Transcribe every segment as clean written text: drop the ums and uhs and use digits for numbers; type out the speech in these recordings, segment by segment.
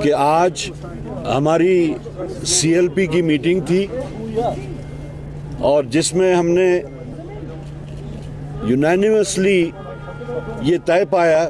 कि आज हमारी सीएलपी की मीटिंग थी और जिसमें हमने यूनानिमसली ये तय पाया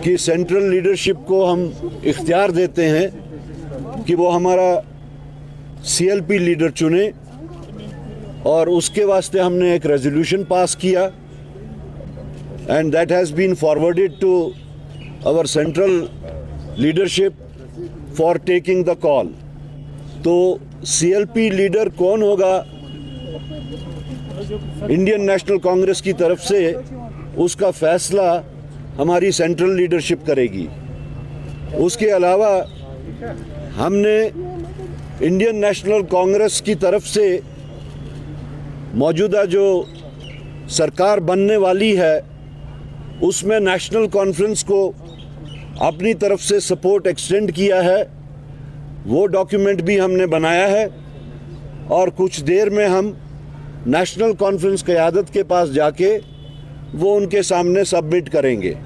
कि सेंट्रल लीडरशिप को हम इख्तियार देते हैं कि वो हमारा सीएलपी लीडर चुने और उसके वास्ते हमने एक रेजोल्यूशन पास किया and that has been forwarded to our central leadership for taking the call. तो सीएलपी लीडर कौन होगा इंडियन नेशनल कांग्रेस की तरफ से, उसका फैसला हमारी सेंट्रल लीडरशिप करेगी। उसके अलावा हमने इंडियन नेशनल कांग्रेस की तरफ से मौजूदा जो सरकार बनने वाली है उसमें नेशनल कॉन्फ्रेंस को अपनी तरफ से सपोर्ट एक्सटेंड किया है। वो डॉक्यूमेंट भी हमने बनाया है और कुछ देर में हम नेशनल कॉन्फ्रेंस क़यादत के पास जाके वो उनके सामने सबमिट करेंगे।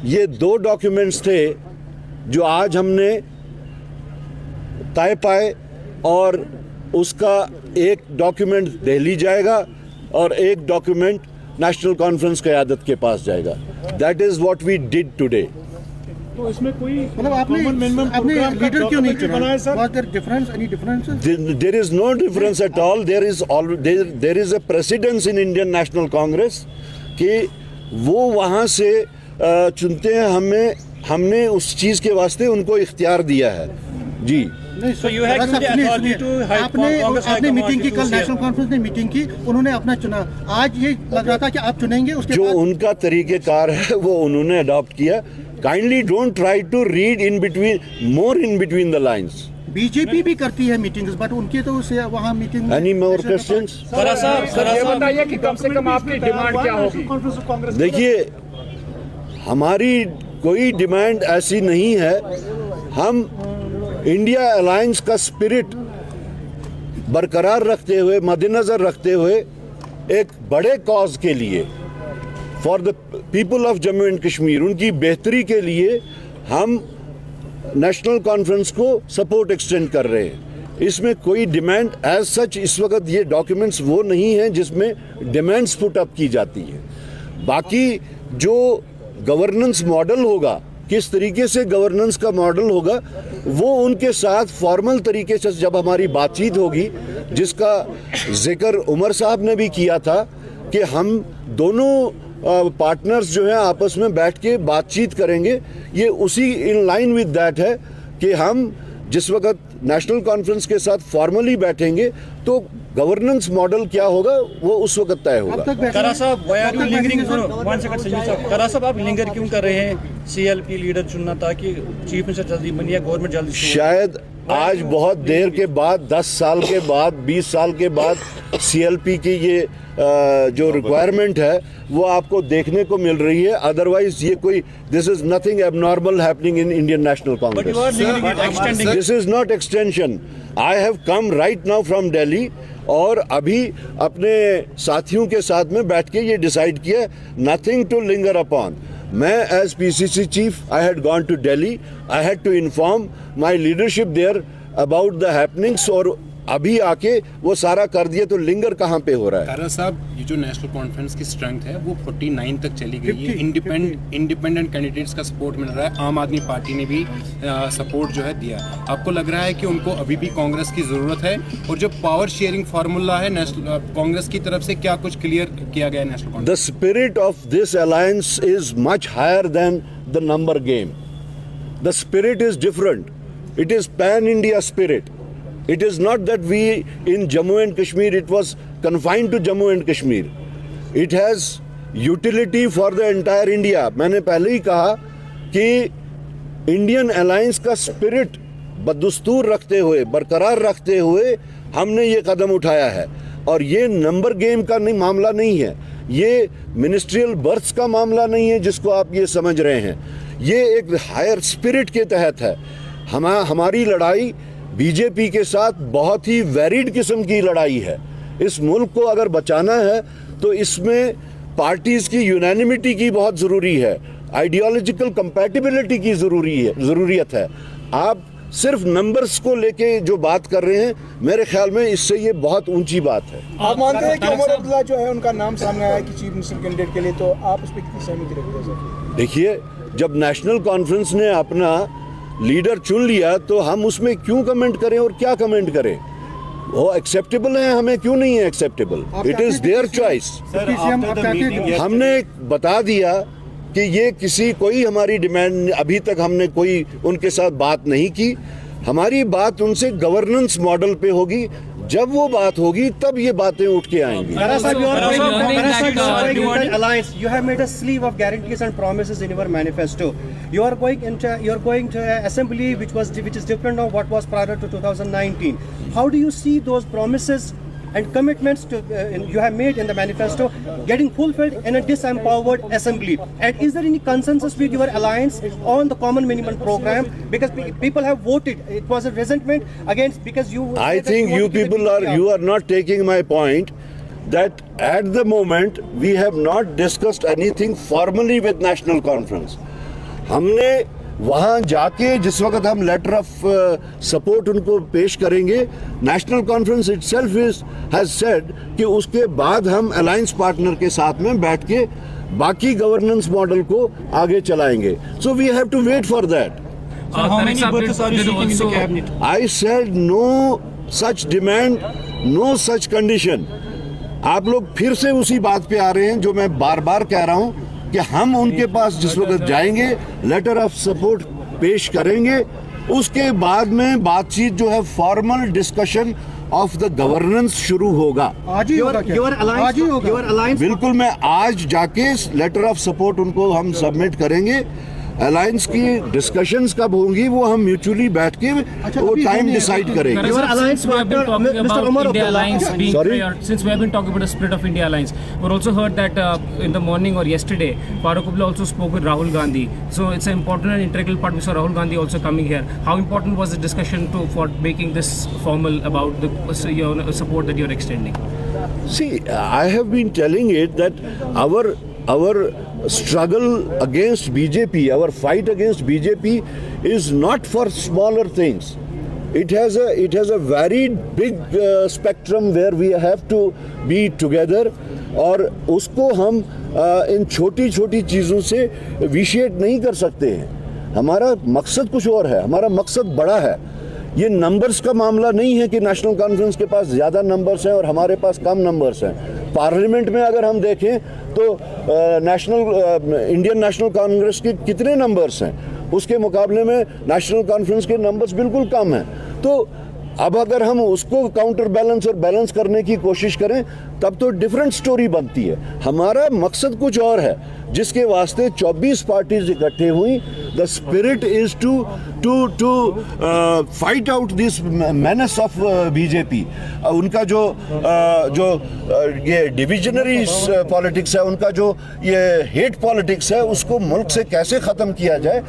ये दो डॉक्यूमेंट्स थे जो आज हमने तय पाए और उसका एक डॉक्यूमेंट दिल्ली जाएगा और एक डॉक्यूमेंट नेशनल कॉन्फ्रेंस क़यादत के पास जाएगा। That is what we did today. तो इसमें कोई मतलब आपने लीडर क्यों नहीं चुना? Was there difference? Any differences? There is no difference at all. There is a precedence in Indian National Congress कि वो वहाँ से चुनते हैं। हमने उस चीज़ के वास्ते उनको इख्तियार दिया है जी। आपने मीटिंग की, कल नेशनल कॉन्फ्रेंस ने मीटिंग की, उन्होंने अपना चुना। आज ये लग रहा था कि आप चुनेंगे, उसके जो उनका तरीक़ेकार है वो उन्होंने अडॉप्ट किया। Kindly don't try to read in between the lines. BJP भी करती है मीटिंग्स, बट उनके तो से वहाँ मीटिंग। Any more questions? बताइए कि कम से कम आपकी डिमांड क्या होगी? देखिए, हमारी कोई डिमांड ऐसी नहीं है। हम इंडिया अलायंस का स्पिरिट बरकरार रखते हुए, मद्देनजर रखते हुए, एक बड़े कॉज के लिए, for the people of Jammu and Kashmir, उनकी बेहतरी के लिए हम नेशनल कॉन्फ्रेंस को सपोर्ट एक्सटेंड कर रहे हैं। इसमें कोई डिमांड एज सच इस वक्त ये डॉक्यूमेंट्स वो नहीं हैं जिसमें डिमांड्स पुट अप की जाती है। बाकी जो गवर्नेंस मॉडल होगा, किस तरीके से गवर्नेंस का मॉडल होगा, वो उनके साथ फॉर्मल तरीके से जब हमारी बातचीत होगी, जिसका जिक्र उमर साहब ने भी किया था कि हम दोनों पार्टनर्स जो हैं आपस में बैठ के बातचीत करेंगे। ये उसी इन लाइन विद दैट है कि हम जिस वक्त नेशनल कॉन्फ्रेंस के साथ फॉर्मली बैठेंगे तो गवर्नेंस मॉडल क्या होगा वो उस वक्त तय होगा। करा साहब, आप लिंगर क्यों कर रहे हैं? सीएलपी लीडर चुनना ताकि चीफ मिनिस्टर जल्दी बनिए, गवर्नमेंट जल्दी। शायद आज बहुत देर के बाद, 10 साल के बाद, 20 साल के बाद सीएलपी की ये जो रिक्वायरमेंट है वो आपको देखने को मिल रही है। अदरवाइज ये कोई, this is nothing abnormal happening in Indian national Congress. This is not extension. I have come right now from Delhi और अभी अपने साथियों के साथ में बैठ के ये डिसाइड किया, नथिंग टू लिंगर अपॉन। मैं as PCC chief I had gone to Delhi, I had to inform my leadership there about the happenings और अभी आके वो सारा कर दिए, तो लिंगर कहाँ पे हो रहा है? तारा साहब, ये जो नेशनल कॉन्फ्रेंस की स्ट्रेंथ है वो 49 तक चली गई है। इंडिपेंडेंट कैंडिडेट्स का सपोर्ट मिल रहा है। आम आदमी पार्टी ने भी सपोर्ट जो है दिया। आपको लग रहा है कि उनको अभी भी कांग्रेस की ज़रूरत है? और जो पावर शेयरिंग फार्मूला है नेशनल कांग्रेस की तरफ से, क्या कुछ क्लियर किया गया है National Congress? The spirit of this alliance is much higher than the number game. The spirit is different. It is pan India spirit. It is not that we in Jammu and Kashmir, it was confined to Jammu and Kashmir. It has utility for the entire India. मैंने पहले ही कहा कि Indian alliance का spirit बदस्तूर रखते हुए, बरकरार रखते हुए हमने ये कदम उठाया है। और ये नंबर गेम का मामला नहीं है, ये मिनिस्ट्रियल बर्थ्स का मामला नहीं है जिसको आप ये समझ रहे हैं। ये एक हायर स्पिरिट के तहत है। हमारी लड़ाई बीजेपी के साथ बहुत ही वेरिड किस्म की लड़ाई है। इस मुल्क को अगर बचाना है तो इसमें पार्टीज की यूनानिमिटी की बहुत ज़रूरी है। आइडियोलॉजिकल कंपैटिबिलिटी की ज़रूरियत है। आप सिर्फ नंबर्स को लेके जो बात कर रहे हैं, मेरे ख्याल में इससे ये बहुत ऊंची बात है। आप मानते हैं कि उमर अब्दुल्ला जो है उनका नाम सामने आया कि चीफ मिनिस्टर कैंडिडेट के लिए, तो आप उस पर कितनी सहमति रखते हैं सर? देखिए, जब नेशनल कॉन्फ्रेंस ने अपना लीडर चुन लिया तो हम उसमें क्यों कमेंट करें और क्या कमेंट करें? वो एक्सेप्टेबल है, हमें क्यों नहीं है acceptable? It is their choice. हमने बता दिया कि ये कोई हमारी डिमांड, अभी तक हमने कोई उनके साथ बात नहीं की। हमारी बात उनसे गवर्नेंस मॉडल पे होगी। जब वो बात होगी तब ये बातें उठ के आएंगी। Alliance. You have made a sleeve of guarantees and promises in your manifesto. You are going to assembly which is different of what was prior to 2019. How do you see those promises and commitments you have made in the manifesto getting fulfilled in a disempowered assembly? And is there any consensus with your alliance on the common minimum program? Because people have voted. It was a resentment against, because you. I think you people are not taking my point that at the moment we have not discussed anything formally with National Conference. हमने वहाँ जाके जिस वक्त हम letter of support उनको पेश करेंगे, national conference itself has said कि उसके बाद हम अलायंस पार्टनर के साथ में बैठ के बाकी गवर्नेंस मॉडल को आगे चलाएंगे। So we have to wait for that. How many berths are you seeking in the cabinet? I said no such demand, no such condition. आप लोग फिर से उसी बात पे आ रहे हैं जो मैं बार बार कह रहा हूं कि हम उनके पास जिस वक्त जाएंगे, लेटर ऑफ सपोर्ट पेश करेंगे, उसके बाद में बातचीत जो है formal discussion of the governance शुरू होगा। आज ही होगा क्या? आज ही होगा। बिल्कुल, मैं आज जाके लेटर ऑफ सपोर्ट उनको हम सबमिट करेंगे। अलायंस की डिस्कशंस कब होंगी वो हम म्यूचुअली बैठ के वो टाइम डिसाइड करेंगे। Your alliance partner, Mr. Umar India Abdullah. Alliance being Sorry? since we have been talking about the spirit of India Alliance, we also heard that in the morning or yesterday, Farooq Abdullah also spoke with Rahul Gandhi. So it's an important and integral part. We saw Rahul Gandhi also coming here. How important was the discussion for making this formal about the support that you're extending? See, I have been telling it that our struggle against BJP, our fight against BJP is not for smaller things. It has a very big spectrum where we have to be together, और उसको हम इन छोटी छोटी चीज़ों से विशेष नहीं कर सकते हैं। हमारा मकसद कुछ और है, हमारा मकसद बड़ा है। ये नंबर्स का मामला नहीं है कि नेशनल कॉन्फ्रेंस के पास ज़्यादा नंबर्स हैं और हमारे पास कम नंबर्स हैं। पार्लियामेंट में अगर हम देखें तो इंडियन नेशनल कांग्रेस के कितने नंबर्स हैं, उसके मुकाबले में नेशनल कॉन्फ्रेंस के नंबर्स बिल्कुल कम हैं। तो अब अगर हम उसको काउंटर बैलेंस और बैलेंस करने की कोशिश करें तब तो डिफरेंट स्टोरी बनती है। हमारा मकसद कुछ और है जिसके वास्ते 24 पार्टीज इकट्ठे हुई। The spirit is to fight out this menace of BJP. उनका जो ये डिविजनरी पॉलिटिक्स है, उनका जो ये हेट पॉलिटिक्स है, उसको मुल्क से कैसे ख़त्म किया जाए,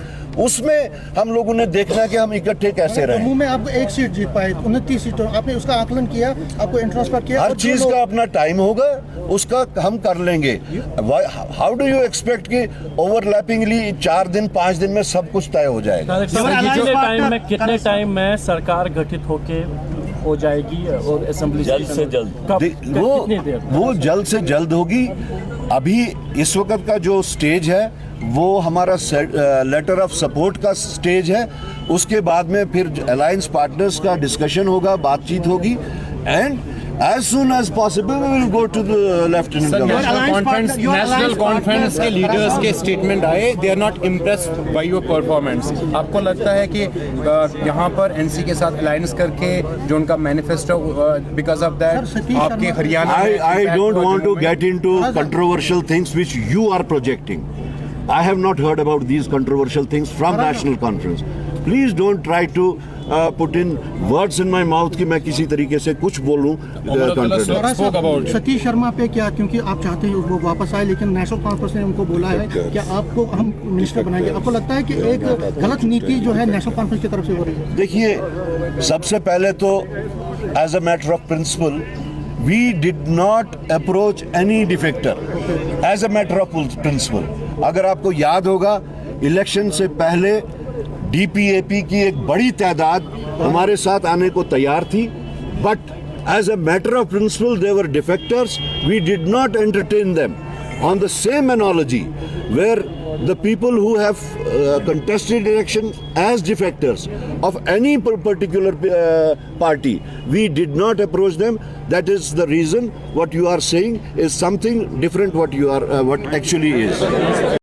उसमें हम लोगों ने देखना है कि हम इकट्ठे कैसे रहें। जम्मू में आप एक सीट जीत पाए, 29 सीटों, आपने उसका आकलन किया, आपको इंट्रोस्पेक्ट किया। हर चीज का अपना टाइम होगा, उसका हम कर लेंगे। हाउ डू यू एक्सपेक्ट कि ओवरलैपिंगली 4 दिन 5 दिन में सब कुछ तय हो जाएगा? कितने टाइम में सरकार गठित होके हो जाएगी और असेंबली जल्द से जल्द? वो जल्द से जल्द होगी। अभी इस वक्त का जो स्टेज है वो हमारा लेटर ऑफ सपोर्ट का स्टेज है। उसके बाद में फिर अलायंस पार्टनर्स का डिस्कशन होगा, बातचीत होगी, and as soon as possible we will go to the Lieutenant Governor. National Conference के लीडर्स के स्टेटमेंट आए, they are not impressed by your performance. आपको लगता है कि यहाँ पर एनसी के साथ अलायंस करके जो उनका मैनिफेस्टो, बिकॉज ऑफ दैट आपके Haryana I don't want to get into controversial things which you are projecting. I have not heard about these controversial things from National Conference. Please don't try to put in words in my mouth कि मैं किसी तरीके से कुछ बोलूं। सतीश शर्मा पे क्या, क्योंकि आप चाहते हैं वो वापस आए, लेकिन नेशनल कॉन्फ्रेंस ने उनको बोला है कि आपको हम मिनिस्टर बनाएंगे। आपको लगता है कि एक गलत नीति जो है नेशनल कॉन्फ्रेंस की तरफ से हो रही है? देखिए, सबसे पहले तो as a matter of principle we did not approach any defector as a matter of principle. अगर आपको याद होगा, इलेक्शन से पहले डीपीएपी की एक बड़ी तादाद हमारे साथ आने को तैयार थी, but as a matter of principle they were defectors. We did not entertain them. On the same analogy, where the people who have contested election as defectors of any particular party, we did not approach them. That is the reason what you are saying is something different what actually is.